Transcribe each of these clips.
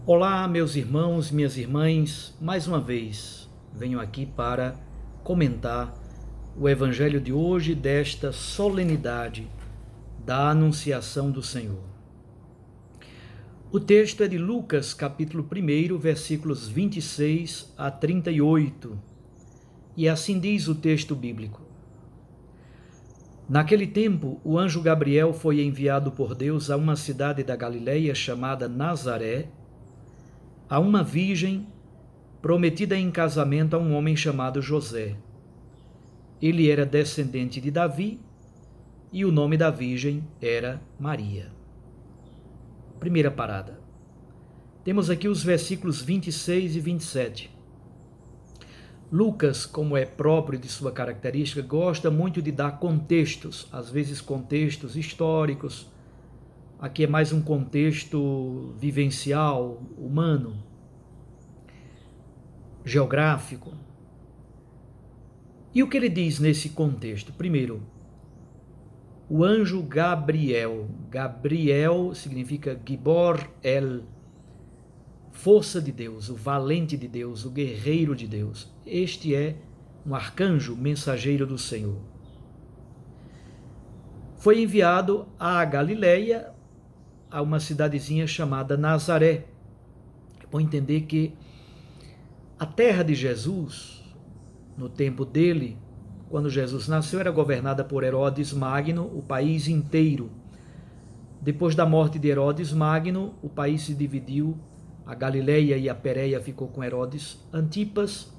Olá, meus irmãos, minhas irmãs, mais uma vez venho aqui para comentar o Evangelho de hoje, desta solenidade da Anunciação do Senhor. O texto é de Lucas, capítulo 1, versículos 26 a 38, e assim diz o texto bíblico. Naquele tempo, o anjo Gabriel foi enviado por Deus a uma cidade da Galileia chamada Nazaré, a uma virgem prometida em casamento a um homem chamado José. Ele era descendente de Davi e o nome da virgem era Maria. Primeira parada. Temos aqui os versículos 26 e 27. Lucas, como é próprio de sua característica, gosta muito de dar contextos, às vezes contextos históricos. Aqui é mais um contexto vivencial, humano, geográfico. E o que ele diz nesse contexto? Primeiro, o anjo Gabriel. Gabriel significa Gibor El, força de Deus, o valente de Deus, o guerreiro de Deus. Este é um arcanjo mensageiro do Senhor. Foi enviado à Galileia, a uma cidadezinha chamada Nazaré. Vou entender que a terra de Jesus, no tempo dele, quando Jesus nasceu, era governada por Herodes Magno, o país inteiro. Depois da morte de Herodes Magno, o país se dividiu, a Galileia e a Pérea ficou com Herodes Antipas,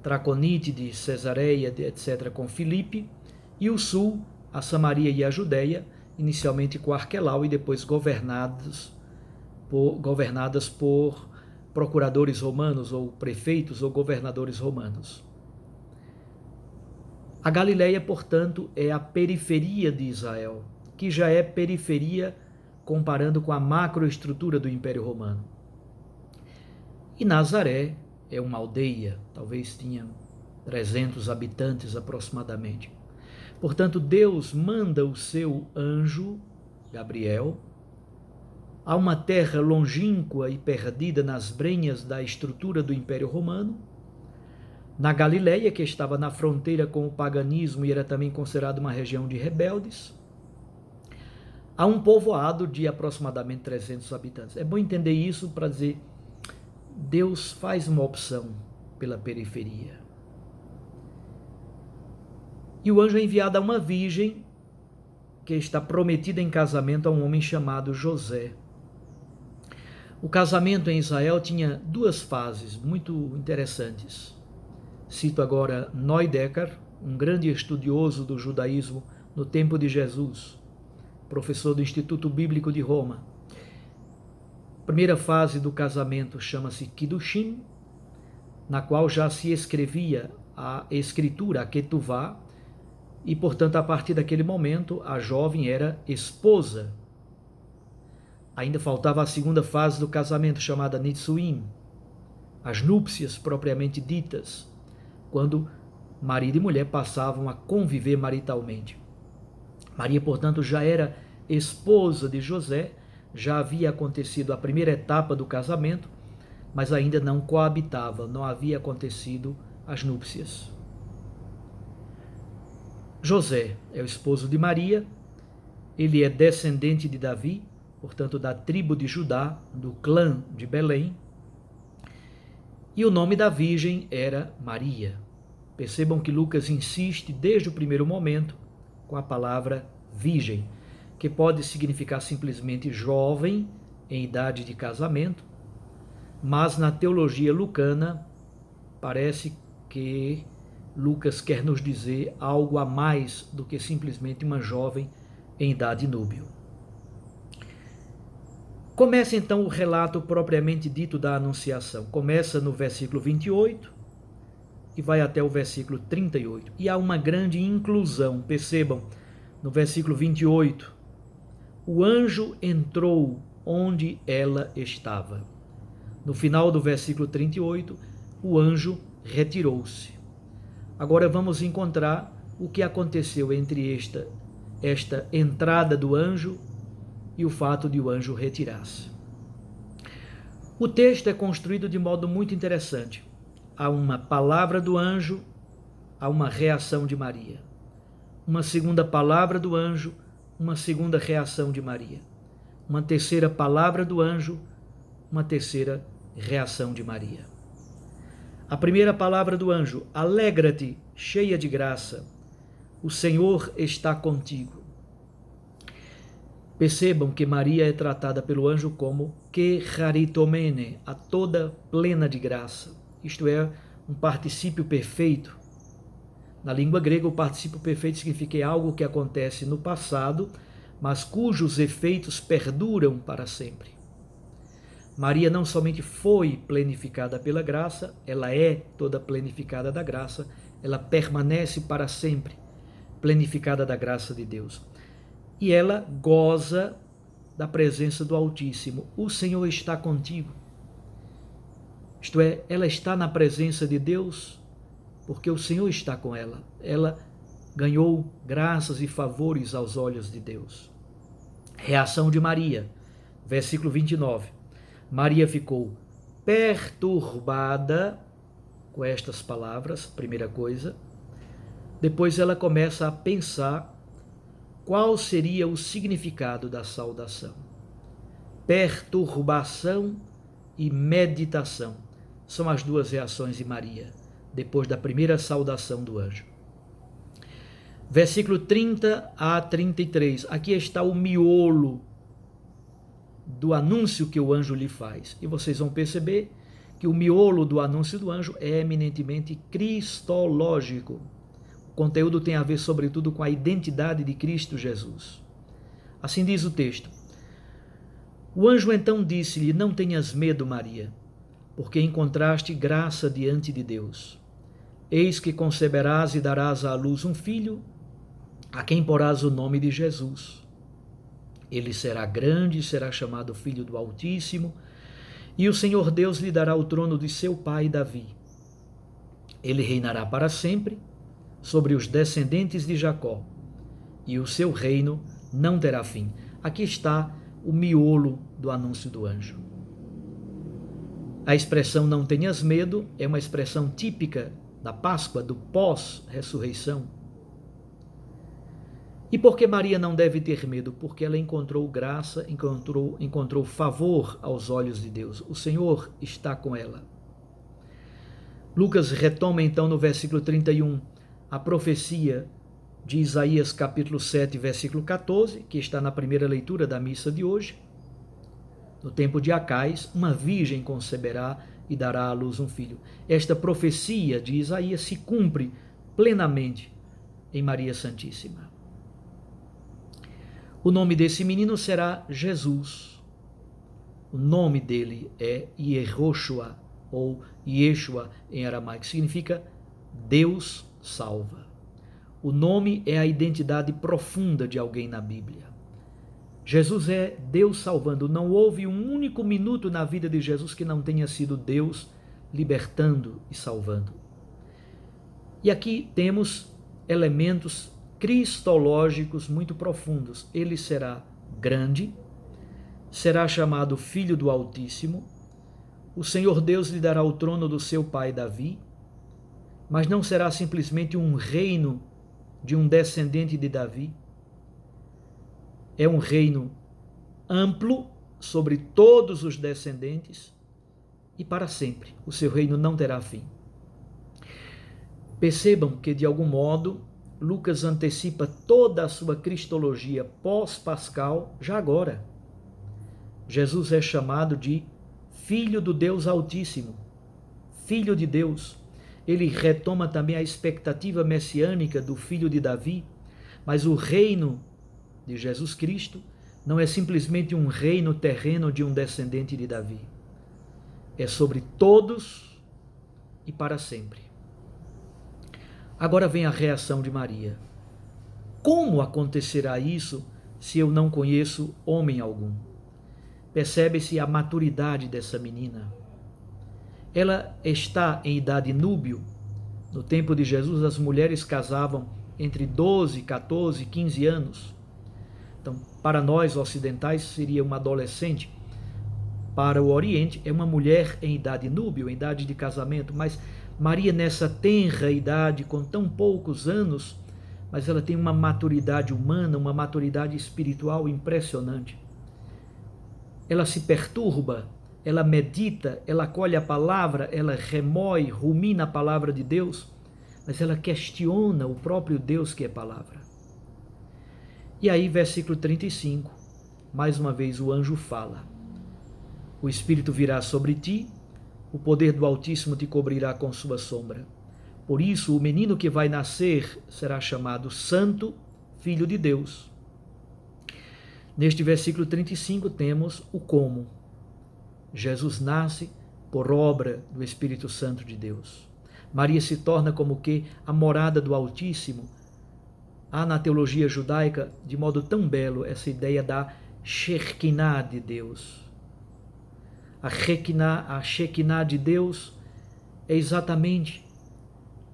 Traconite de Cesareia, etc., com Filipe, e o sul, a Samaria e a Judéia, inicialmente com Arquelau e depois governadas por procuradores romanos, ou prefeitos ou governadores romanos. A Galileia, portanto, é a periferia de Israel, que já é periferia comparando com a macroestrutura do Império Romano. E Nazaré é uma aldeia, talvez tinha 300 habitantes aproximadamente. Portanto, Deus manda o seu anjo, Gabriel, a uma terra longínqua e perdida nas brenhas da estrutura do Império Romano, na Galileia, que estava na fronteira com o paganismo e era também considerada uma região de rebeldes, a um povoado de aproximadamente 300 habitantes. É bom entender isso para dizer, Deus faz uma opção pela periferia. E o anjo é enviado a uma virgem que está prometida em casamento a um homem chamado José. O casamento em Israel tinha duas fases muito interessantes. Cito agora Neudecker, um grande estudioso do judaísmo no tempo de Jesus, professor do Instituto Bíblico de Roma. A primeira fase do casamento chama-se Kiddushin, na qual já se escrevia a escritura, a Ketuvá, e, portanto, a partir daquele momento, a jovem era esposa. Ainda faltava a segunda fase do casamento, chamada Nitsuim, as núpcias propriamente ditas, quando marido e mulher passavam a conviver maritalmente. Maria, portanto, já era esposa de José, já havia acontecido a primeira etapa do casamento, mas ainda não coabitava, não havia acontecido as núpcias. José é o esposo de Maria, ele é descendente de Davi, portanto da tribo de Judá, do clã de Belém, e o nome da virgem era Maria. Percebam que Lucas insiste desde o primeiro momento com a palavra virgem, que pode significar simplesmente jovem em idade de casamento, mas na teologia lucana parece que Lucas quer nos dizer algo a mais do que simplesmente uma jovem em idade núbil. Começa então o relato propriamente dito da Anunciação. Começa no versículo 28 e vai até o versículo 38. E há uma grande inclusão. Percebam, no versículo 28, o anjo entrou onde ela estava. No final do versículo 38, o anjo retirou-se. Agora vamos encontrar o que aconteceu entre esta entrada do anjo e o fato de o anjo retirar-se. O texto é construído de modo muito interessante. Há uma palavra do anjo, há uma reação de Maria. Uma segunda palavra do anjo, uma segunda reação de Maria. Uma terceira palavra do anjo, uma terceira reação de Maria. A primeira palavra do anjo: alegra-te, cheia de graça, o Senhor está contigo. Percebam que Maria é tratada pelo anjo como que charitomene, a toda plena de graça. Isto é, um particípio perfeito. Na língua grega, o particípio perfeito significa algo que acontece no passado, mas cujos efeitos perduram para sempre. Maria não somente foi plenificada pela graça, ela é toda plenificada da graça, ela permanece para sempre plenificada da graça de Deus. E ela goza da presença do Altíssimo. O Senhor está contigo. Isto é, ela está na presença de Deus porque o Senhor está com ela. Ela ganhou graças e favores aos olhos de Deus. Reação de Maria, versículo 29. Maria ficou perturbada com estas palavras, primeira coisa. Depois ela começa a pensar qual seria o significado da saudação. Perturbação e meditação são as duas reações de Maria, depois da primeira saudação do anjo. Versículo 30 a 33. Aqui está o miolo do anúncio que o anjo lhe faz. E vocês vão perceber que o miolo do anúncio do anjo é eminentemente cristológico. O conteúdo tem a ver, sobretudo, com a identidade de Cristo Jesus. Assim diz o texto. O anjo então disse-lhe: não tenhas medo, Maria, porque encontraste graça diante de Deus. Eis que conceberás e darás à luz um filho, a quem porás o nome de Jesus. Ele será grande e será chamado Filho do Altíssimo, e o Senhor Deus lhe dará o trono de seu pai Davi. Ele reinará para sempre sobre os descendentes de Jacó, e o seu reino não terá fim. Aqui está o miolo do anúncio do anjo. A expressão não tenhas medo é uma expressão típica da Páscoa, do pós-ressurreição. E por que Maria não deve ter medo? Porque ela encontrou graça, encontrou favor aos olhos de Deus. O Senhor está com ela. Lucas retoma então no versículo 31 a profecia de Isaías capítulo 7, versículo 14, que está na primeira leitura da missa de hoje. No tempo de Acais, uma virgem conceberá e dará à luz um filho. Esta profecia de Isaías se cumpre plenamente em Maria Santíssima. O nome desse menino será Jesus. O nome dele é Yehoshua, ou Yeshua em aramaico, significa Deus salva. O nome é a identidade profunda de alguém na Bíblia. Jesus é Deus salvando. Não houve um único minuto na vida de Jesus que não tenha sido Deus libertando e salvando. E aqui temos elementos cristológicos muito profundos. Ele será grande, será chamado Filho do Altíssimo, o Senhor Deus lhe dará o trono do seu pai Davi, mas não será simplesmente um reino de um descendente de Davi. É um reino amplo sobre todos os descendentes e para sempre. O seu reino não terá fim. Percebam que, de algum modo, Lucas antecipa toda a sua cristologia pós-pascal já agora. Jesus é chamado de Filho do Deus Altíssimo, Filho de Deus. Ele retoma também a expectativa messiânica do filho de Davi, mas o reino de Jesus Cristo não é simplesmente um reino terreno de um descendente de Davi. É sobre todos e para sempre. Agora vem a reação de Maria. Como acontecerá isso se eu não conheço homem algum? Percebe-se a maturidade dessa menina. Ela está em idade núbio. No tempo de Jesus, as mulheres casavam entre 12, 14, 15 anos. Então, para nós ocidentais, seria uma adolescente. para o Oriente, é uma mulher em idade núbil, em idade de casamento, mas Maria, nessa tenra idade, com tão poucos anos, mas ela tem uma maturidade humana, uma maturidade espiritual impressionante. Ela se perturba, ela medita, ela acolhe a palavra, ela remói, rumina a palavra de Deus, mas ela questiona o próprio Deus que é palavra. E aí, versículo 35, mais uma vez o anjo fala: o Espírito virá sobre ti, o poder do Altíssimo te cobrirá com sua sombra. Por isso, o menino que vai nascer será chamado Santo, Filho de Deus. Neste versículo 35 temos o como. Jesus nasce por obra do Espírito Santo de Deus. Maria se torna como que a morada do Altíssimo. Há na teologia judaica, de modo tão belo, essa ideia da Shekinah de Deus. A Shekinah de Deus é exatamente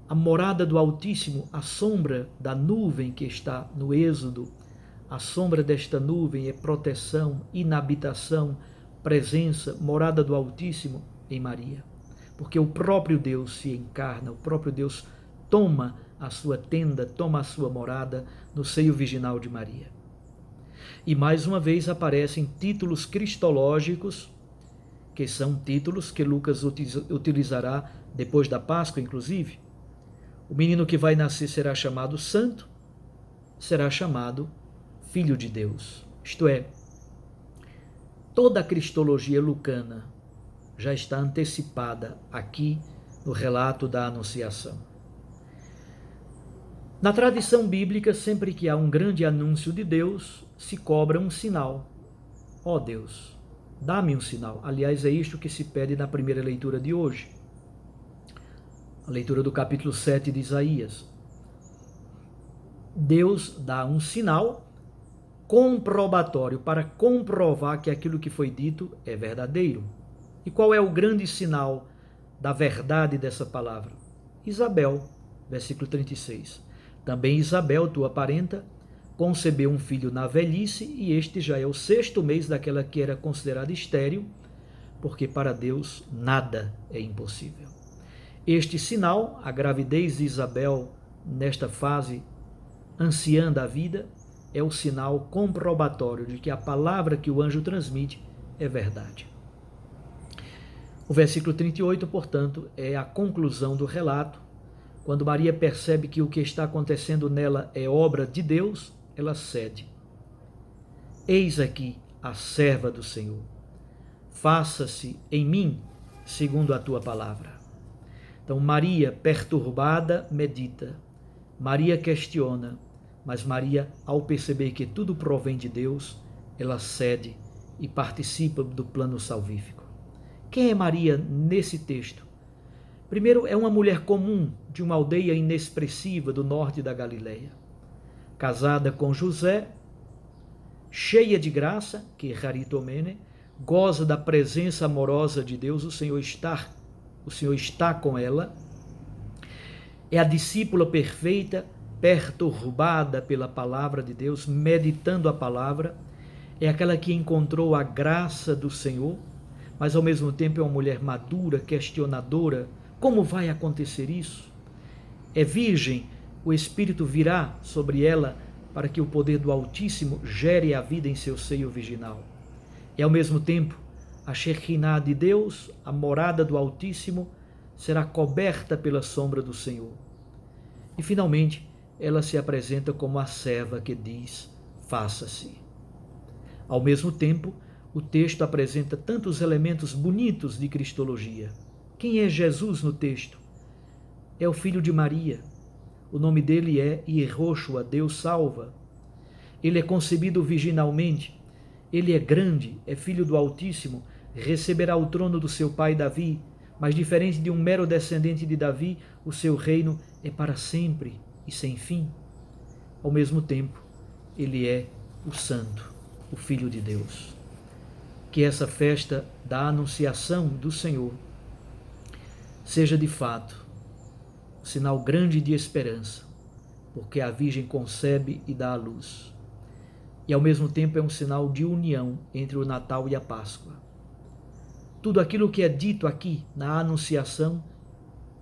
a morada do Altíssimo, a sombra da nuvem que está no Êxodo. A sombra desta nuvem é proteção, inabitação, presença, morada do Altíssimo em Maria. Porque o próprio Deus se encarna, o próprio Deus toma a sua tenda, toma a sua morada no seio virginal de Maria. E mais uma vez aparecem títulos cristológicos, que são títulos que Lucas utilizará depois da Páscoa, inclusive. O menino que vai nascer será chamado Santo, será chamado Filho de Deus. Isto é, toda a cristologia lucana já está antecipada aqui no relato da Anunciação. Na tradição bíblica, sempre que há um grande anúncio de Deus, se cobra um sinal. Ó Deus, dá-me um sinal. Aliás, é isto que se pede na primeira leitura de hoje. A leitura do capítulo 7 de Isaías. Deus dá um sinal comprobatório para comprovar que aquilo que foi dito é verdadeiro. E qual é o grande sinal da verdade dessa palavra? Isabel, versículo 36. Também Isabel, tua parenta, concebeu um filho na velhice, e este já é o 6º mês daquela que era considerada estéril, porque para Deus nada é impossível. Este sinal, a gravidez de Isabel nesta fase anciã da vida, é o sinal comprobatório de que a palavra que o anjo transmite é verdade. O versículo 38, portanto, é a conclusão do relato. Quando Maria percebe que o que está acontecendo nela é obra de Deus, ela cede. Eis aqui a serva do Senhor. Faça-se em mim segundo a tua palavra. Então, Maria, perturbada, medita. Maria questiona, mas Maria, ao perceber que tudo provém de Deus, ela cede e participa do plano salvífico. Quem é Maria nesse texto? Primeiro, é uma mulher comum de uma aldeia inexpressiva do norte da Galileia. Casada com José, cheia de graça, que haritomene, goza da presença amorosa de Deus, o Senhor está com ela. É a discípula perfeita, perturbada pela palavra de Deus, meditando a palavra. É aquela que encontrou a graça do Senhor, mas ao mesmo tempo é uma mulher madura, questionadora. Como vai acontecer isso? É virgem, o Espírito virá sobre ela para que o poder do Altíssimo gere a vida em seu seio virginal. E ao mesmo tempo, a Shekinah de Deus, a morada do Altíssimo, será coberta pela sombra do Senhor. E finalmente, ela se apresenta como a serva que diz: faça-se. Ao mesmo tempo, o texto apresenta tantos elementos bonitos de cristologia. Quem é Jesus no texto? É o filho de Maria. O nome dele é Yehoshua, Deus salva. Ele é concebido virginalmente. Ele é grande, é filho do Altíssimo, receberá o trono do seu pai Davi, mas diferente de um mero descendente de Davi, o seu reino é para sempre e sem fim. Ao mesmo tempo, ele é o Santo, o Filho de Deus. Que essa festa da anunciação do Senhor seja de fato um sinal grande de esperança, porque a Virgem concebe e dá à luz. E ao mesmo tempo é um sinal de união entre o Natal e a Páscoa. tudo aquilo que é dito aqui na Anunciação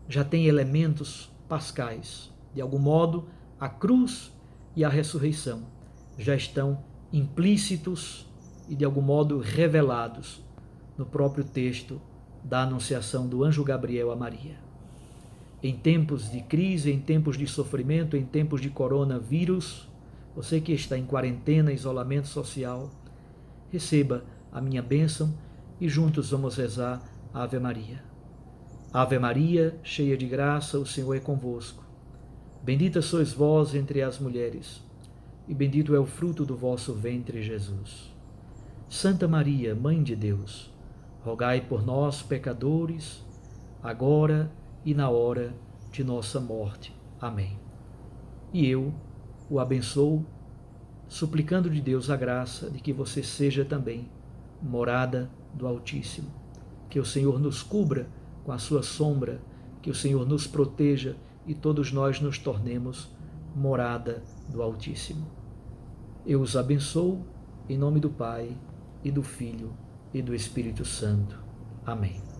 já tem elementos pascais. De algum modo, a cruz e a ressurreição já estão implícitos e de algum modo revelados no próprio texto da Anunciação do anjo Gabriel a Maria. Em tempos de crise, em tempos de sofrimento, em tempos de coronavírus, você que está em quarentena, isolamento social, receba a minha bênção e juntos vamos rezar a Ave Maria. Ave Maria, cheia de graça, o Senhor é convosco. Bendita sois vós entre as mulheres, e bendito é o fruto do vosso ventre, Jesus. Santa Maria, Mãe de Deus, rogai por nós, pecadores, agora e na hora de nossa morte. Amém. E eu o abençoo, suplicando de Deus a graça de que você seja também morada do Altíssimo. Que o Senhor nos cubra com a sua sombra, que o Senhor nos proteja e todos nós nos tornemos morada do Altíssimo. Eu os abençoo em nome do Pai, e do Filho, e do Espírito Santo. Amém.